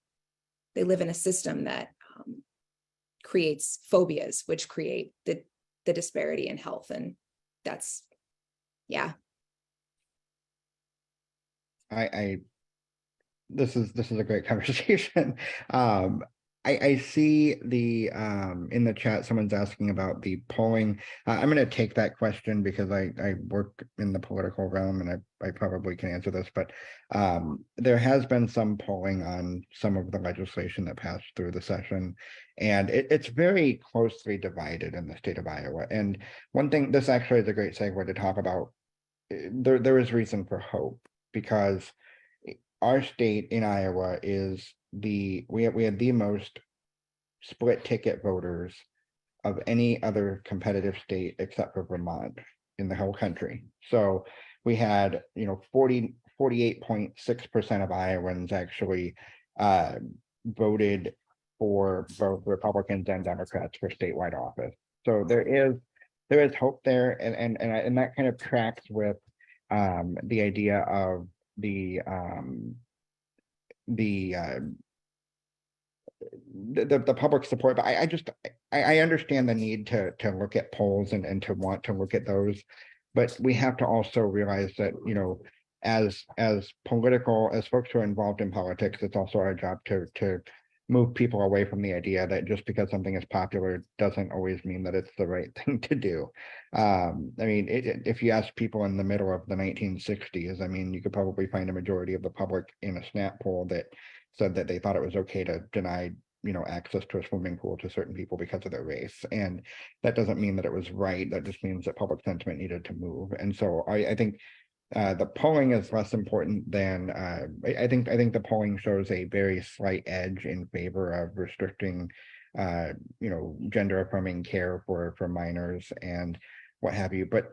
They live in a system that creates phobias, which create the disparity in health. And that's, yeah. This is a great conversation. I see the in the chat, someone's asking about the polling. I'm going to take that question because I work in the political realm, and I probably can answer this, but there has been some polling on some of the legislation that passed through the session, and it's very closely divided in the state of Iowa. And one thing, this actually is a great segue to talk about, there is reason for hope, because our state in Iowa is we had the most split ticket voters of any other competitive state except for Vermont in the whole country. So we had 48.6% of Iowans actually voted for both Republicans and Democrats for statewide office. So there is hope there, and that kind of tracks with the idea of the public support. But I understand the need to look at polls and to want to look at those, but we have to also realize that as folks who are involved in politics, it's also our job to move people away from the idea that just because something is popular doesn't always mean that it's the right thing to do. I mean, if you ask people in the middle of the 1960s, I mean, you could probably find a majority of the public in a snap poll that said that they thought it was okay to deny access to a swimming pool to certain people because of their race. And that doesn't mean that it was right. That just means that public sentiment needed to move. And so I think the polling is less important than I think the polling shows a very slight edge in favor of restricting gender affirming care for minors and what have you. But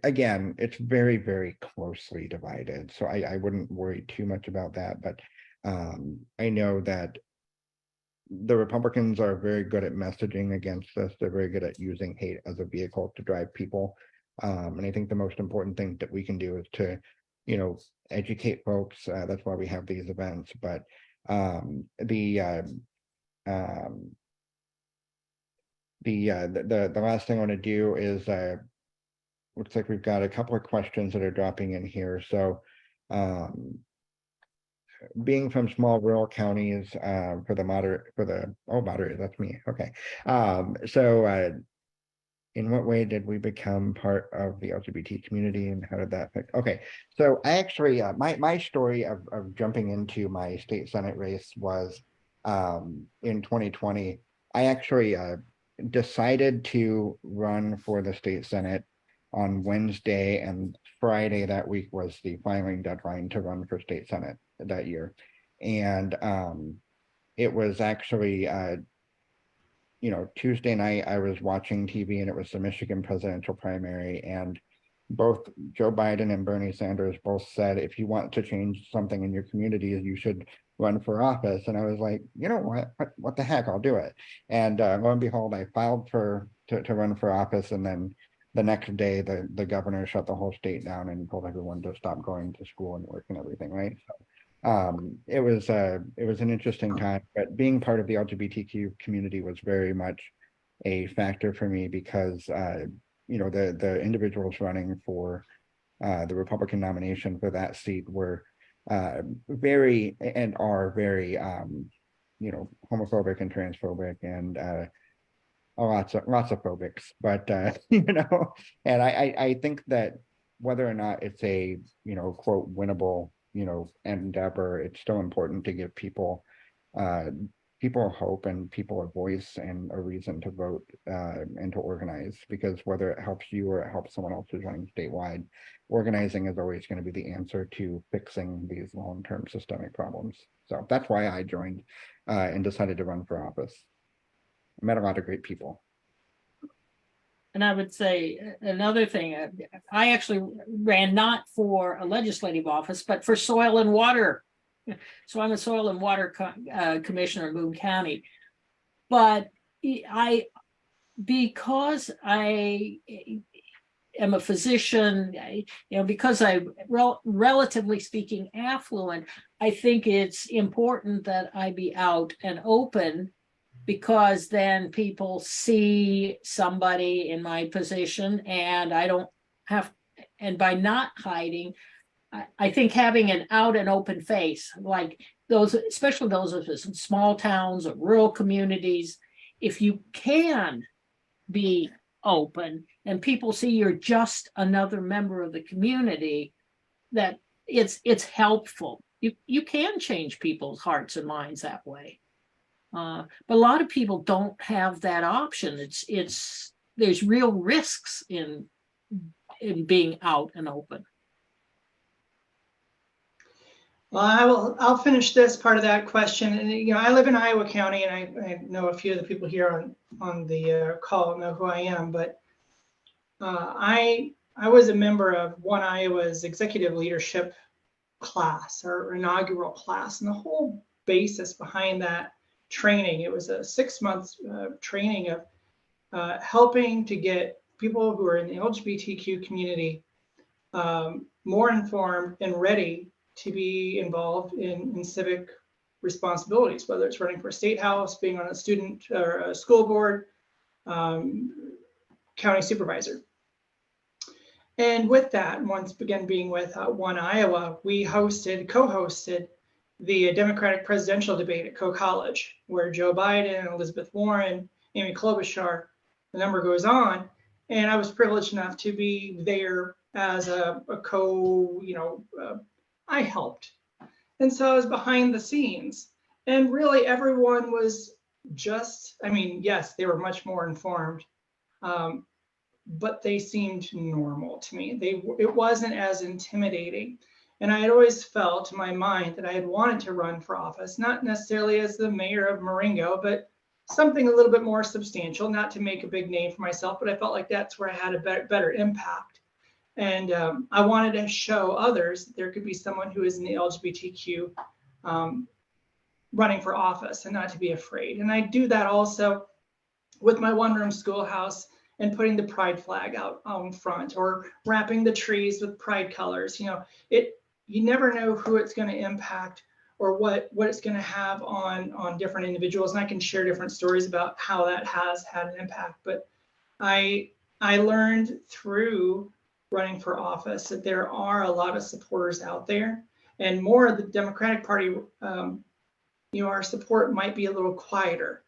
again, it's very, very closely divided. So I wouldn't worry too much about that. But I know that the Republicans are very good at messaging against this. They're very good at using hate as a vehicle to drive people. And I think the most important thing that we can do is to, educate folks. That's why we have these events. But the last thing I want to do is looks like we've got a couple of questions that are dropping in here. So being from small rural counties, moderate, that's me. Okay. In what way did we become part of the LGBT community, and how did that affect? Okay, so I actually, my story of jumping into my state Senate race was in 2020. I actually decided to run for the state Senate on Wednesday, and Friday that week was the filing deadline to run for state Senate that year. And it was actually Tuesday night I was watching TV, and it was the Michigan presidential primary, and both Joe Biden and Bernie Sanders both said, if you want to change something in your community, you should run for office. And I was like, you know what the heck, I'll do it. And lo and behold, I filed to run for office, and then the next day the governor shut the whole state down and told everyone to stop going to school and work and everything, right? So it was an interesting time, but being part of the LGBTQ community was very much a factor for me, because the individuals running for the Republican nomination for that seat were very homophobic and transphobic and lots of phobics, but and I think that whether or not it's a quote winnable endeavor, it's still important to give people hope and people a voice and a reason to vote and to organize, because whether it helps you or it helps someone else who's running statewide, organizing is always going to be the answer to fixing these long-term systemic problems. So that's why I joined and decided to run for office. I met a lot of great people. And I would say another thing, I actually ran not for a legislative office, but for soil and water. So I'm a soil and water commissioner in Boone County. But because I am a physician, because I'm relatively speaking affluent, I think it's important that I be out and open, because then people see somebody in my position, and I don't have, and by not hiding, I think having an out and open face, like those, especially those of us in small towns or rural communities, if you can be open and people see you're just another member of the community, that it's helpful. You can change people's hearts and minds that way. But a lot of people don't have that option. There's real risks in being out and open. Well, I'll finish this part of that question. And I live in Iowa County, and I know a few of the people here on the call know who I am. But I was a member of One Iowa's executive leadership class, or inaugural class, and the whole basis behind that training, it was a 6-month training of helping to get people who are in the LGBTQ community more informed and ready to be involved in civic responsibilities, whether it's running for a state house, being on a student or a school board, county supervisor. And with that, once again being with One Iowa, we co-hosted the Democratic presidential debate at Coe College, where Joe Biden, Elizabeth Warren, Amy Klobuchar, the number goes on. And I was privileged enough to be there as a I helped. And so I was behind the scenes. And really everyone was just, yes, they were much more informed, but they seemed normal to me. It wasn't as intimidating. And I had always felt in my mind that I had wanted to run for office, not necessarily as the mayor of Marengo, but something a little bit more substantial, not to make a big name for myself, but I felt like that's where I had a better impact. And I wanted to show others that there could be someone who is in the LGBTQ running for office and not to be afraid. And I do that also with my one-room schoolhouse and putting the pride flag out front, or wrapping the trees with pride colors. You know, you never know who it's going to impact or what it's going to have on different individuals. And I can share different stories about how that has had an impact. But I learned through running for office that there are a lot of supporters out there, and more of the Democratic Party, our support might be a little quieter.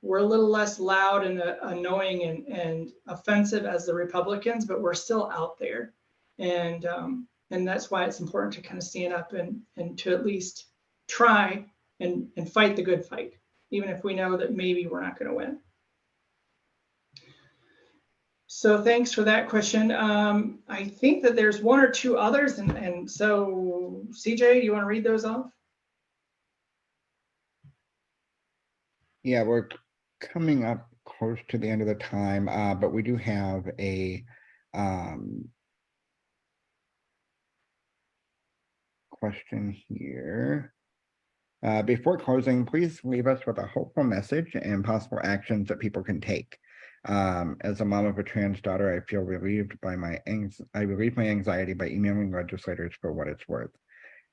We're a little less loud and annoying and offensive as the Republicans, but we're still out there. And that's why it's important to kind of stand up and to at least try and fight the good fight, even if we know that maybe we're not going to win. So thanks for that question. I think that there's one or two others. And so CJ, do you want to read those off? Yeah, we're coming up close to the end of the time, but we do have a question here. Before closing, please leave us with a hopeful message and possible actions that people can take. As a mom of a trans daughter, I feel relieved by I relieve my anxiety by emailing legislators for what it's worth,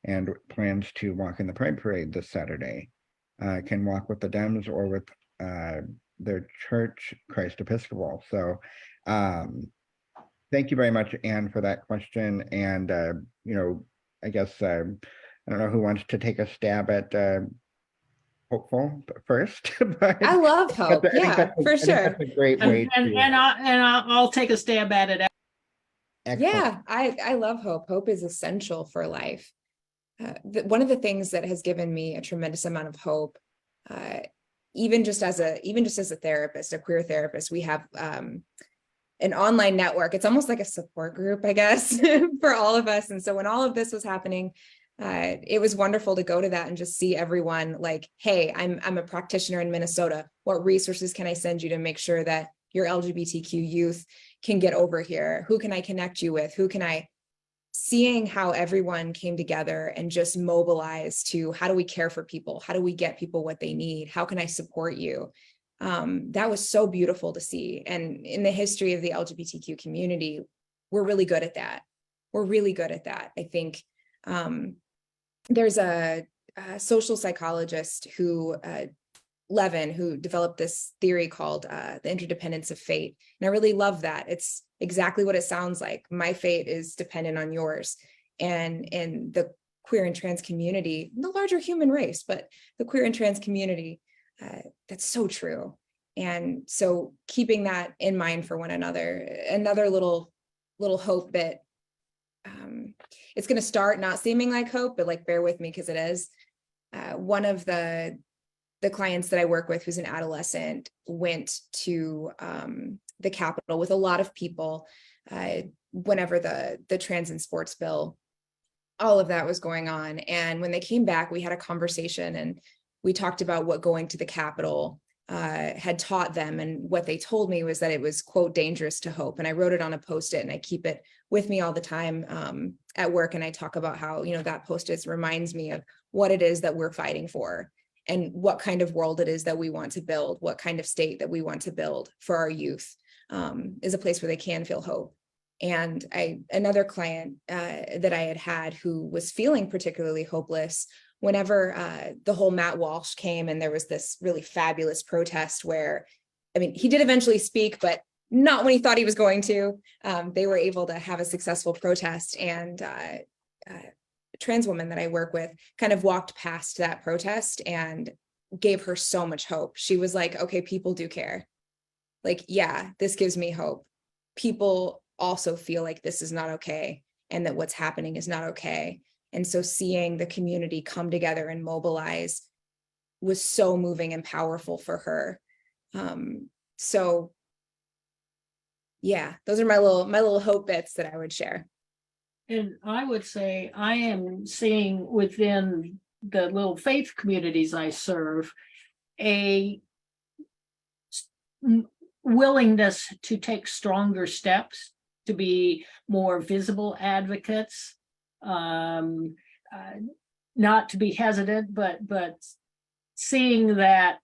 and plans to walk in the Pride Parade this Saturday. Can walk with the Dems or with their church, Christ Episcopal. So thank you very much, Anne, for that question. And, I guess, I don't know who wants to take a stab at hopeful first. But I love hope. Yeah, for sure. That's a great way and I'll take a stab at it. Excellent. Yeah, I love hope. Hope is essential for life. One of the things that has given me a tremendous amount of hope, even just as a therapist, a queer therapist, we have an online network. It's almost like a support group, I guess, for all of us. And so when all of this was happening, it was wonderful to go to that and just see everyone like, hey, I'm a practitioner in Minnesota. What resources can I send you to make sure that your LGBTQ youth can get over here? Who can I connect you with? Seeing how everyone came together and just mobilized to how do we care for people? How do we get people what they need? How can I support you? That was so beautiful to see. And in the history of the LGBTQ community, we're really good at that. I think there's a social psychologist Levin, who developed this theory called the interdependence of fate. And I really love that. It's exactly what it sounds like. My fate is dependent on yours. And in the queer and trans community, the larger human race, but the queer and trans community, that's so true. And so keeping that in mind for one another, another little hope that it's going to start not seeming like hope, but like, bear with me because it is. One of the clients that I work with, who's an adolescent, went to the Capitol with a lot of people whenever the trans and sports bill, all of that was going on. And when they came back, we had a conversation and we talked about what going to the Capitol had taught them. And what they told me was that it was, quote, dangerous to hope. And I wrote it on a Post-it and I keep it with me all the time at work. And I talk about how, that Post-it reminds me of what it is that we're fighting for and what kind of world it is that we want to build, what kind of state that we want to build for our youth is a place where they can feel hope. And another client that I had who was feeling particularly hopeless whenever the whole Matt Walsh came and there was this really fabulous protest where, he did eventually speak, but not when he thought he was going to. They were able to have a successful protest, and a trans woman that I work with kind of walked past that protest and gave her so much hope. She was like, okay, people do care. Like, yeah, this gives me hope. People also feel like this is not okay and that what's happening is not okay. And so seeing the community come together and mobilize was so moving and powerful for her. So yeah, those are my little hope bits that I would share. And I would say I am seeing within the little faith communities I serve a willingness to take stronger steps to be more visible advocates, not to be hesitant, but seeing that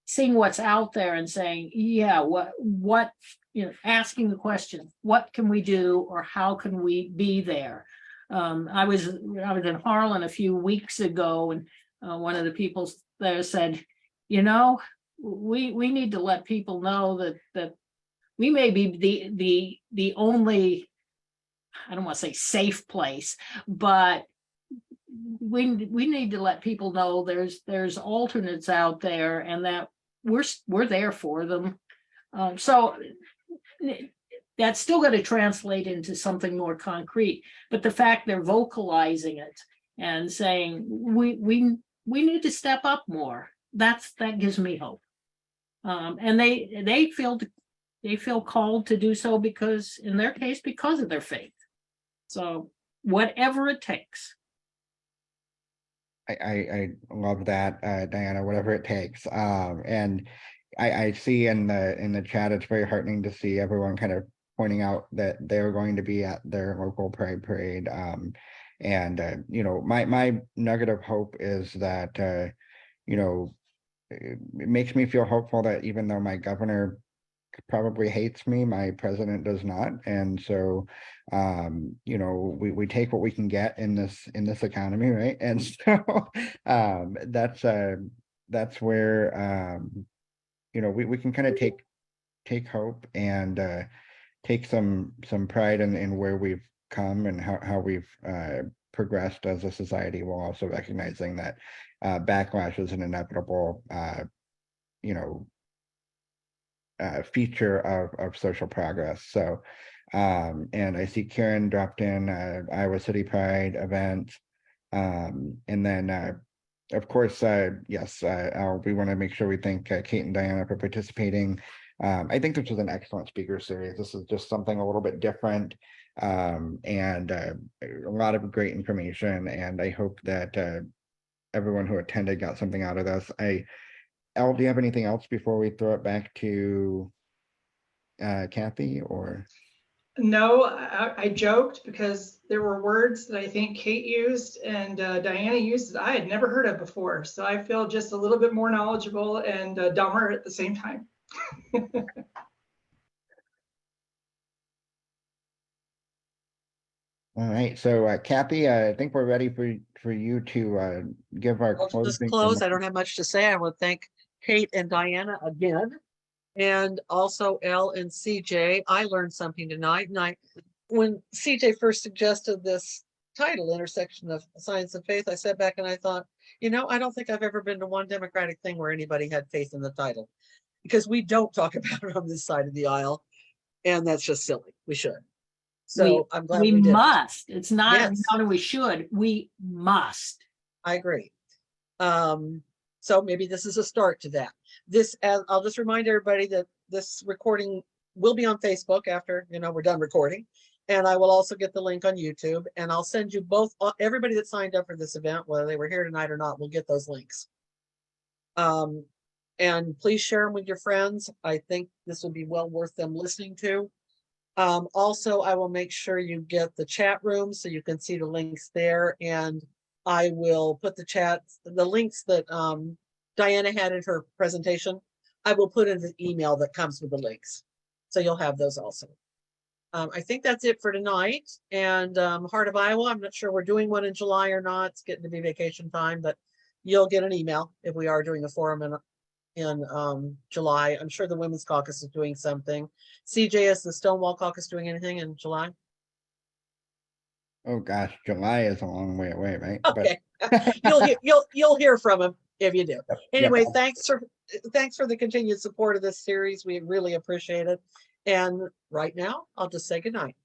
seeing what's out there and saying, yeah, what asking the question, what can we do, or how can we be there? I was in Harlan a few weeks ago, and one of the people there said, we need to let people know that we may be the only, I don't want to say safe place, but we need to let people know there's alternates out there, and that we're there for them. So that's still going to translate into something more concrete. But the fact they're vocalizing it and saying we need to step up more, that gives me hope. And they feel called to do so because, in their case, because of their faith. So whatever it takes. I love that, Diana, whatever it takes. And I see in the chat, it's very heartening to see everyone kind of pointing out that they're going to be at their local Pride Parade. And my nugget of hope is that, it makes me feel hopeful that even though my governor probably hates me, my president does not. And so we take what we can get in this economy, right? And so that's where we can kind of take hope and take some pride in where we've come and how we've progressed as a society, while also recognizing that backlash is an inevitable feature of social progress. So and I see Karen dropped in Iowa City Pride event, and then of course yes, we want to make sure we thank Kait and Diana for participating. I think this was an excellent speaker series. This is just something a little bit different, and a lot of great information, and I hope that everyone who attended got something out of this. Elle, do you have anything else before we throw it back to Kathy? Or No, I joked because there were words that I think Kait used and Diana used that I had never heard of before. So I feel just a little bit more knowledgeable and dumber at the same time. all right, so Kathy, I think we're ready for you to give our I'll just close. I don't have much to say. I want to thank Kait and Diana again, and also Elle and CJ. I learned something tonight, and when CJ first suggested this title, Intersection of Science and Faith, I sat back and I thought, I don't think I've ever been to one Democratic thing where anybody had faith in the title, because we don't talk about it on this side of the aisle, and that's just silly. We should. So I'm glad we did. Must. It's not, Yes. not we should. We must. I agree. So maybe this is a start to that. I'll just remind everybody that this recording will be on Facebook after we're done recording, and I will also get the link on YouTube, and I'll send you both. Everybody that signed up for this event, whether they were here tonight or not, will get those links. And please share them with your friends. I think this will be well worth them listening to. Also, I will make sure you get the chat room so you can see the links there, and I will put the links that Diana had in her presentation. I will put in the email that comes with the links, so you'll have those also. I think that's it for tonight. And Heart of Iowa, I'm not sure we're doing one in July or not. It's getting to be vacation time, but you'll get an email if we are doing a forum in July. I'm sure the Women's Caucus is doing something. CJ, is the Stonewall Caucus doing anything in July? Oh gosh, July is a long way away, right? Okay. You'll hear from him if you do. Anyway, thanks for the continued support of this series. We really appreciate it. And right now, I'll just say goodnight.